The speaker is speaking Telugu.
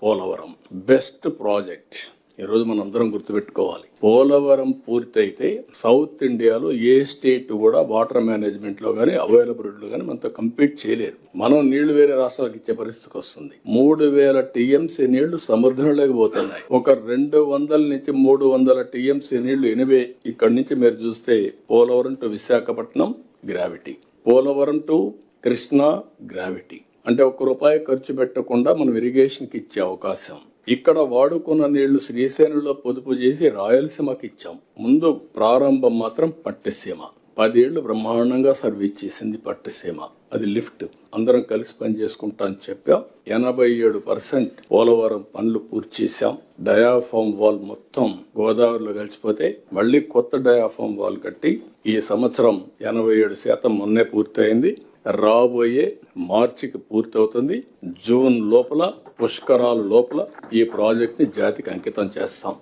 Polavaram best project. ఈరోజు మనం అందరం గుర్తుపెట్టుకోవాలి, పోలవరం పూర్తయితే సౌత్ ఇండియాలో ఏ స్టేట్ కూడా వాటర్ మేనేజ్మెంట్ లో గానీ అవైలబిలిటీలో గానీ మనతో కంపీట్ చేయలేరు. మనం నీళ్లు వేరే రాష్ట్రాలకు ఇచ్చే పరిస్థితికి వస్తుంది. 3000 టీఎంసీ నీళ్లు సముద్రంలోకి పోతున్నాయి. ఒక 200 నుంచి 300 టీఎంసీ నీళ్లు ఎనివే ఇక్కడి నుంచి మీరు చూస్తే Polavaram to Visakhapatnam gravity, Polavaram to Krishna gravity. అంటే ₹1 ఖర్చు పెట్టకుండా మనం ఇరిగేషన్కి ఇచ్చే అవకాశం. ఇక్కడ వాడుకున్న నీళ్లు శ్రీశైలంలో పొదుపు చేసి రాయలసీమకి ఇచ్చాం. ముందు ప్రారంభం మాత్రం పట్టిసీమ 10 ఏళ్లు బ్రహ్మాండంగా సర్వీస్ చేసింది పట్టిసీమ. అది లిఫ్ట్ అందరం కలిసి పని చేసుకుంటా అని చెప్పాం. 87% పోలవరం పనులు పూర్తి చేశాం. డయాఫామ్ వాల్ మొత్తం గోదావరిలో కలిసిపోతే మళ్ళీ కొత్త డయాఫామ్ వాల్ కట్టి ఈ సంవత్సరం 87% మొన్నే పూర్తయింది. రాబోయే మార్చికి పూర్తవుతుంది. జూన్ లోపల పుష్కరాల లోపల ఈ ప్రాజెక్ట్ ని జాతికి అంకితం చేస్తాం.